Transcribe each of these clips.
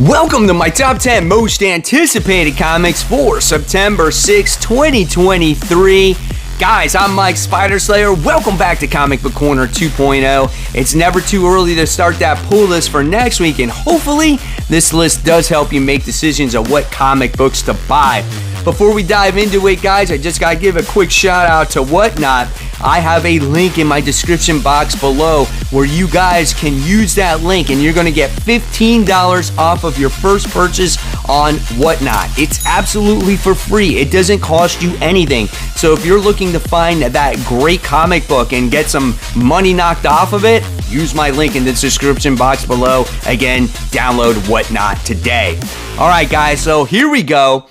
Welcome to my top 10 most anticipated comics for September 6, 2023. Guys, I'm Mike Spider Slayer. Welcome back to Comic Book Corner 2.0. It's never too early to start that pull list for next week, and hopefully this list does help you make decisions on what comic books to buy. Before we dive into it, guys, I just gotta give a quick shout out to Whatnot. I have a link in my description box below where you guys can use that link and you're going to get $15 off of your first purchase on Whatnot. It's absolutely for free. It doesn't cost you anything. So if you're looking to find that great comic book and get some money knocked off of it, use my link in the description box below. Again, download Whatnot today. All right, guys, so here we go.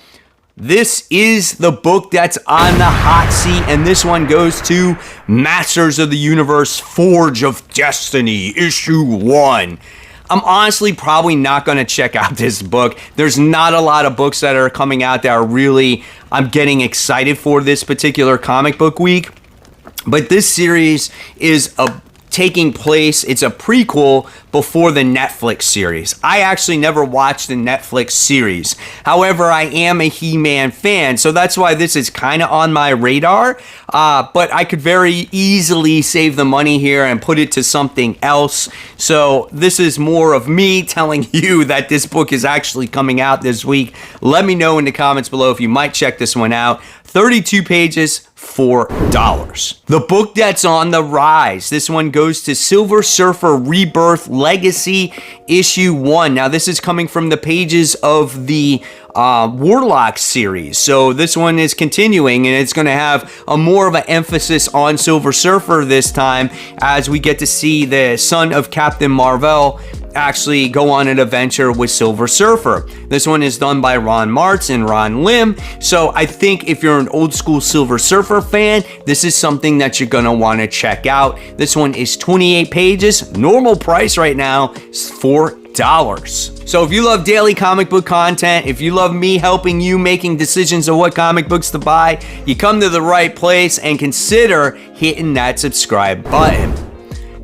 This is the book that's on the hot seat, and this one goes to Masters of the Universe Forge of Destiny, Issue 1. I'm honestly probably not going to check out this book. There's not a lot of books that are coming out that are really, I'm getting excited for this particular comic book week. But this series is taking place, it's a prequel before the Netflix series. I actually never watched the Netflix series. However, I am a He-Man fan, so that's why this is kind of on my radar. But I could very easily save the money here and put it to something else. So this is more of me telling you that this book is actually coming out this week. Let me know in the comments below if you might check this one out. 32 pages, $4. The book that's on the rise. This one goes to Silver Surfer Rebirth Legacy Issue 1. Now, this is coming from the pages of the Warlock series. So this one is continuing, and it's going to have a more of an emphasis on Silver Surfer this time as we get to see the son of Captain Marvel actually go on an adventure with Silver Surfer. This one is done by Ron Martz and Ron Lim. So I think if you're an old school Silver Surfer fan, this is something that you're going to want to check out. This one is 28 pages. Normal price right now is $4. So if you love daily comic book content, if you love me helping you making decisions of what comic books to buy, you come to the right place, and consider hitting that subscribe button.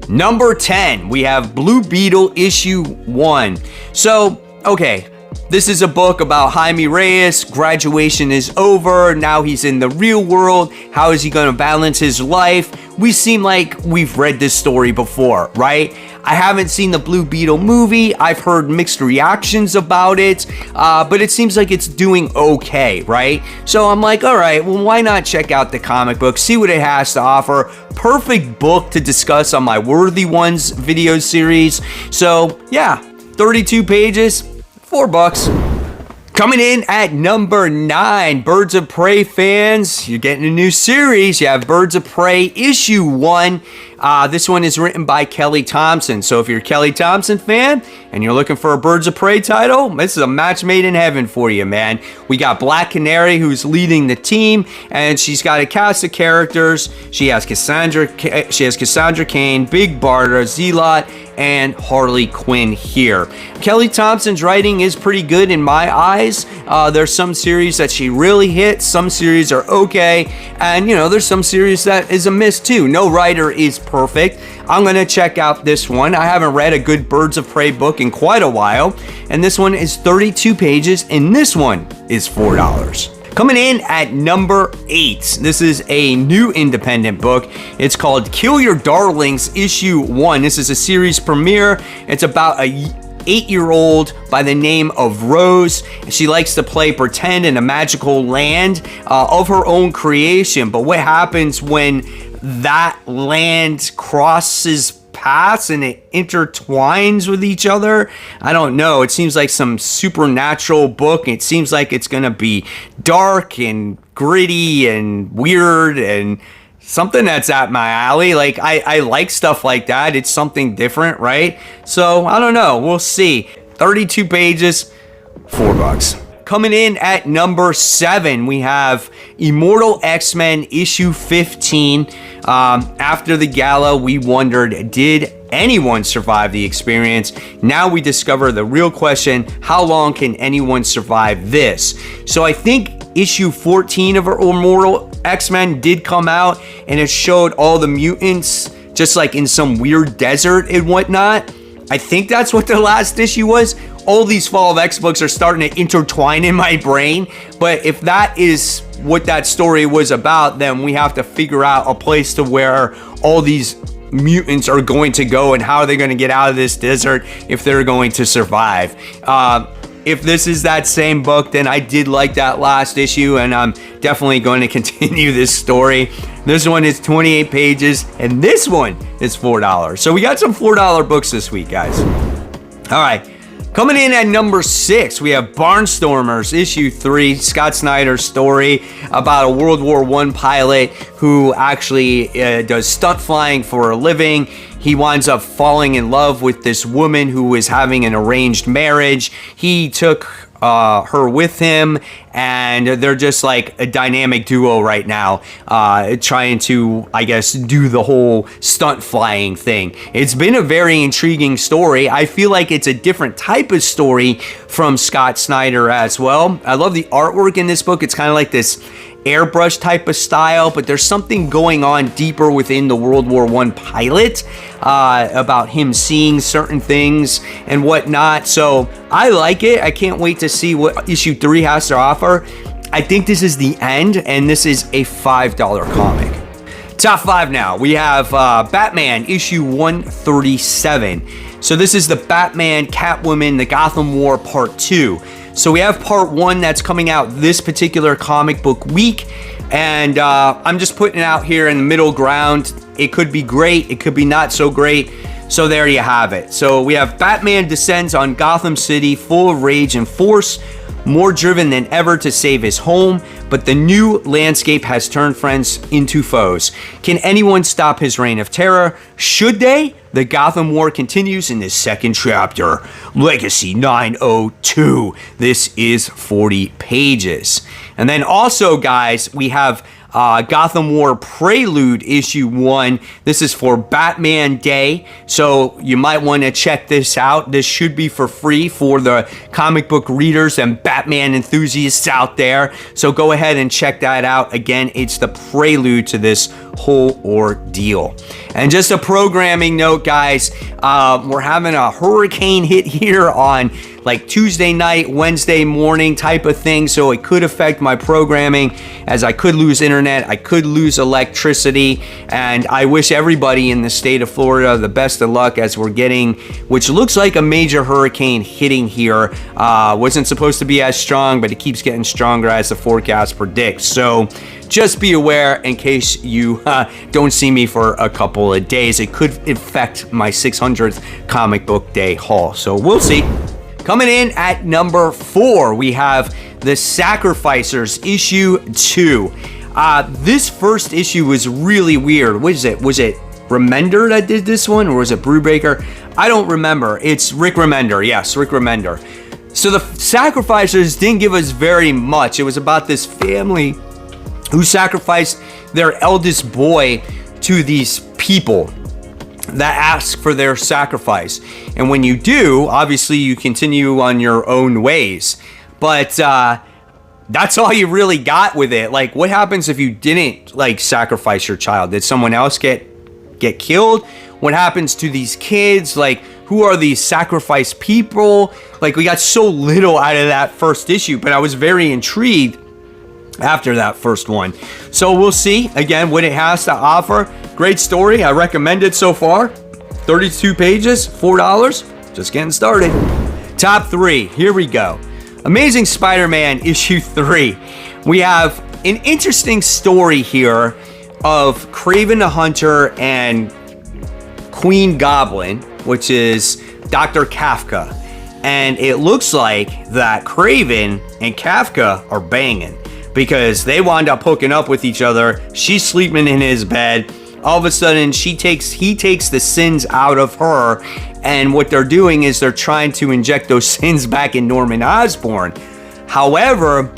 Number 10, we have Blue Beetle Issue 1. So, okay, this is a book about Jaime Reyes. Graduation is over. Now he's in the real world. How is he going to balance his life? We seem like we've read this story before, right? I haven't seen the Blue Beetle movie. I've heard mixed reactions about it, but it seems like it's doing okay, right? So I'm like, all right, well, why not check out the comic book, see what it has to offer. Perfect book to discuss on my Worthy Ones video series. So yeah, 32 pages, $4. Coming in at number 9, Birds of Prey fans, you're getting a new series. You have Birds of Prey Issue 1. This one is written by Kelly Thompson. So if you're a Kelly Thompson fan and you're looking for a Birds of Prey title, this is a match made in heaven for you, man. We got Black Canary, who's leading the team, and she's got a cast of characters. She has Cassandra Cain, Big Barda, Zealot, and Harley Quinn here. Kelly Thompson's writing is pretty good in my eyes. There's some series that she really hits, some series are okay, and you know, there's some series that is a miss too. No writer is perfect. I'm gonna check out this one. I haven't read a good Birds of Prey book in quite a while, and this one is 32 pages, and this one is $4. Coming in at number 8, this is a new independent book. It's called Kill Your Darlings Issue 1. This is a series premiere. It's about a 8-year-old by the name of Rose. She likes to play pretend in a magical land of her own creation. But what happens when that land crosses paths and it intertwines with each other? I don't know. It seems like some supernatural book. It seems like it's gonna be dark and gritty and weird and something that's at my alley. Like I like stuff like that. It's something different, right? So I don't know. We'll see. 32 pages, $4. Coming in at number 7, we have Immortal XMen Issue 15. After the gala, we wondered, did anyone survive the experience? Now we discover the real question, how long can anyone survive this? So I think issue 14 of Immortal XMen did come out, and it showed all the mutants just like in some weird desert and whatnot. I think that's what the last issue was. all these Fall of X books are starting to intertwine in my brain. But if that is what that story was about, then we have to figure out a place to where all these mutants are going to go and how they're going to get out of this desert if they're going to survive. If this is that same book, then I did like that last issue, and I'm definitely going to continue this story. This one is 28 pages, and this one is $4. So we got some $4 books this week, guys. All right. Coming in at number 6, we have Barnstormers, issue 3, Scott Snyder's story about a World War I pilot who actually does stunt flying for a living. He winds up falling in love with this woman who is having an arranged marriage. He took her with him, and they're just like a dynamic duo right now, trying to, I guess, do the whole stunt flying thing. It's been a very intriguing story. I feel like it's a different type of story from Scott Snyder as well. I love the artwork in this book. It's kind of like this airbrush type of style, but there's something going on deeper within the World War I pilot about him seeing certain things and whatnot. So I like it. I can't wait to see what issue 3 has to offer. I think this is the end, and this is a $5 comic. Top 5 now. We have Batman issue 137. So this is the Batman, Catwoman, the Gotham War Part 2. So we have Part 1 that's coming out this particular comic book week, and I'm just putting it out here in the middle ground. It could be great, it could be not so great, so there you have it. So we have Batman descends on Gotham City full of rage and force, more driven than ever to save his home, but the new landscape has turned friends into foes. Can anyone stop his reign of terror? Should they? The Gotham War continues in this second chapter, Legacy 902. This is 40 pages. And then also, guys, we have Gotham War Prelude issue 1. This is for Batman Day, so you might want to check this out. This should be for free for the comic book readers and Batman enthusiasts out there, so go ahead and check that out. Again, it's the prelude to this whole ordeal. And just a programming note, guys, we're having a hurricane hit here on like Tuesday night, Wednesday morning type of thing, so it could affect my programming, as I could lose internet, I could lose electricity, and I wish everybody in the state of Florida the best of luck as we're getting, which looks like a major hurricane hitting here. Wasn't supposed to be as strong, but it keeps getting stronger as the forecast predicts. So just be aware in case you don't see me for a couple of days. It could affect my 600th comic book day haul, so we'll see. Coming in at number 4, we have The Sacrificers, issue 2. This first issue was really weird. What is it? Was it Remender that did this one, or was it Brubaker? I don't remember. It's Rick Remender. Yes, Rick Remender. So The Sacrificers didn't give us very much. It was about this family who sacrificed their eldest boy to these people that ask for their sacrifice. And when you do, obviously you continue on your own ways. But that's all you really got with it. Like, what happens if you didn't like sacrifice your child? Did someone else get killed? What happens to these kids? Like, who are these sacrificed people? Like, we got so little out of that first issue, but I was very intrigued after that first one. So we'll see again what it has to offer. Great story. I recommend it so far. 32 pages, $4. Just getting started. Top 3. Here we go. Amazing Spider-Man issue 3. We have an interesting story here of Kraven the Hunter and Queen Goblin, which is Dr. Kafka. And it looks like that Kraven and Kafka are banging, because they wound up hooking up with each other. She's sleeping in his bed. All of a sudden, he takes the sins out of her, and what they're doing is they're trying to inject those sins back in Norman Osborn. However,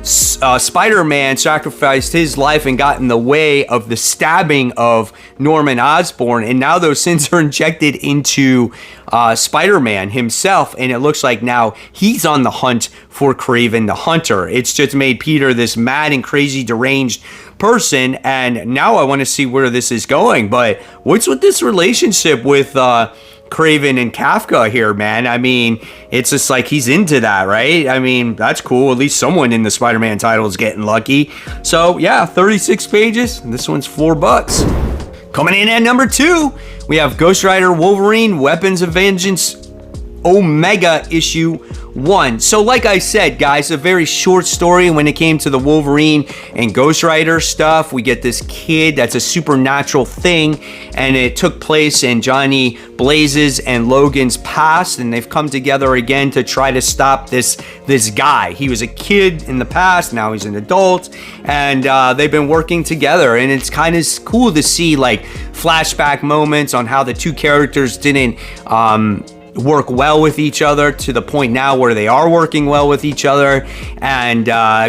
Spider-Man sacrificed his life and got in the way of the stabbing of Norman Osborn, and now those sins are injected into Spider-Man himself, and it looks like now he's on the hunt for Kraven the Hunter. It's just made Peter this mad and crazy deranged person, and now I want to see where this is going. But what's with this relationship with Craven and Kafka here, man. I mean, it's just like he's into that, right? I mean, that's cool. At least someone in the Spider-Man title is getting lucky. So yeah, 36 pages. This one's $4. Coming in at number 2, we have Ghost Rider Wolverine Weapons of Vengeance Omega issue 1. So like I said, guys, a very short story when it came to the Wolverine and Ghost Rider stuff. We get this kid that's a supernatural thing, and it took place in Johnny Blaze's and Logan's past, and they've come together again to try to stop this guy. He was a kid in the past, now he's an adult, and they've been working together, and it's kind of cool to see like flashback moments on how the two characters didn't work well with each other to the point now where they are working well with each other, and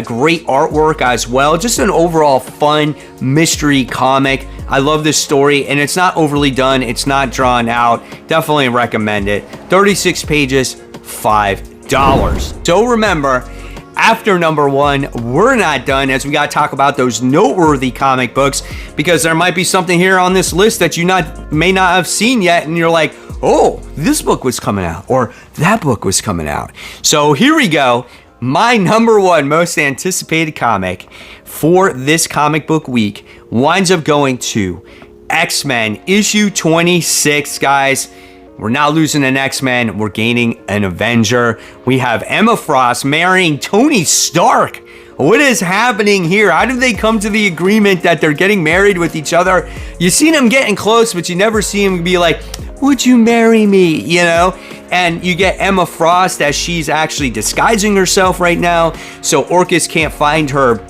great artwork as well. Just an overall fun mystery comic. I love this story, and it's not overly done. It's not drawn out. Definitely recommend it. 36 pages, $5. So remember, after number 1, we're not done, as we got to talk about those noteworthy comic books, because there might be something here on this list that you may not have seen yet, and you're like, oh, this book was coming out, or that book was coming out. So here we go. My number 1 most anticipated comic for this comic book week winds up going to X-Men issue 26, guys. We're not losing an X-Men, we're gaining an Avenger. We have Emma Frost marrying Tony Stark. What is happening here? How did they come to the agreement that they're getting married with each other? You see them getting close, but you never see him be like, would you marry me? You know? And you get Emma Frost as she's actually disguising herself right now, so Orchis can't find her,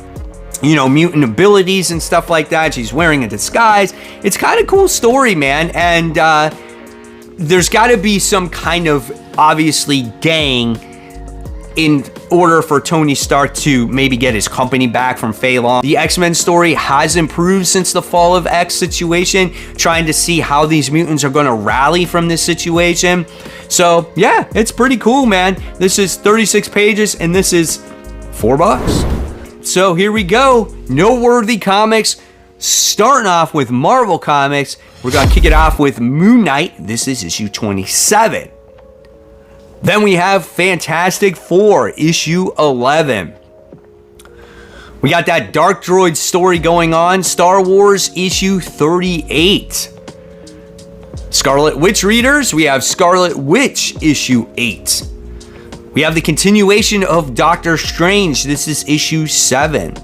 you know, mutant abilities and stuff like that. She's wearing a disguise. It's kind of cool story, man. And there's got to be some kind of, obviously, gang in order for Tony Stark to maybe get his company back from Phelan. The X-Men story has improved since the Fall of X situation, trying to see how these mutants are going to rally from this situation. So yeah, it's pretty cool, man. This is 36 pages, and this is $4. So here we go. Noteworthy comics. Starting off with Marvel Comics, we're going to kick it off with Moon Knight. This is issue 27. Then we have Fantastic Four, issue 11. We got that Dark Droid story going on, Star Wars, issue 38. Scarlet Witch readers, we have Scarlet Witch, issue 8. We have the continuation of Doctor Strange. This is issue 7.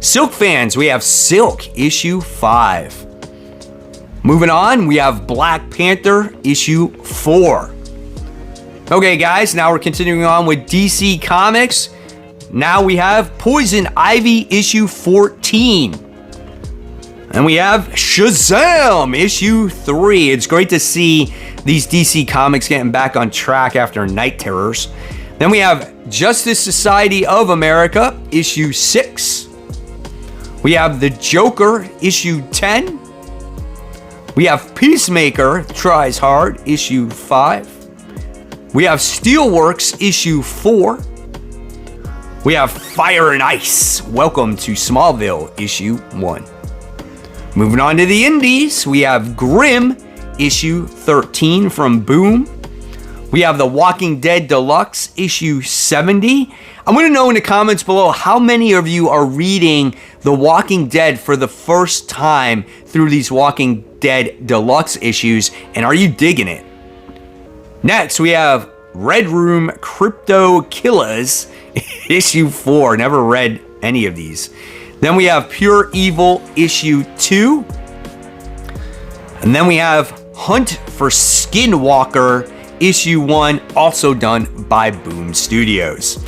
Silk fans, we have Silk, issue 5. Moving on, we have Black Panther, issue 4. Okay, guys, now we're continuing on with DC Comics. Now we have Poison Ivy, issue 14. And we have Shazam, issue 3. It's great to see these DC Comics getting back on track after Night Terrors. Then we have Justice Society of America, issue 6. We have The Joker, issue 10. We have Peacemaker, Tries Hard, issue 5. We have Steelworks, issue 4. We have Fire and Ice, Welcome to Smallville, issue 1. Moving on to the indies, we have Grimm, issue 13 from Boom. We have The Walking Dead Deluxe, issue 70. I want to know in the comments below how many of you are reading The Walking Dead for the first time through these Walking Dead Deluxe issues, and are you digging it? Next, we have Red Room Crypto Killers, issue 4. Never read any of these. Then we have Pure Evil, issue 2. And then we have Hunt for Skinwalker, issue 1, also done by Boom Studios.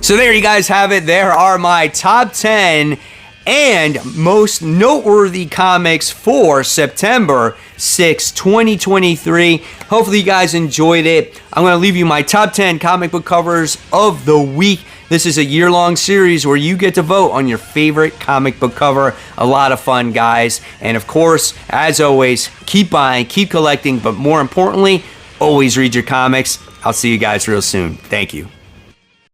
So there you guys have it. There are my top 10 and most noteworthy comics for September 6, 2023. Hopefully you guys enjoyed it. I'm going to leave you my top 10 comic book covers of the week. This is a year-long series where you get to vote on your favorite comic book cover. A lot of fun, guys. And of course, as always, keep buying, keep collecting, but more importantly, always read your comics. I'll see you guys real soon. Thank you.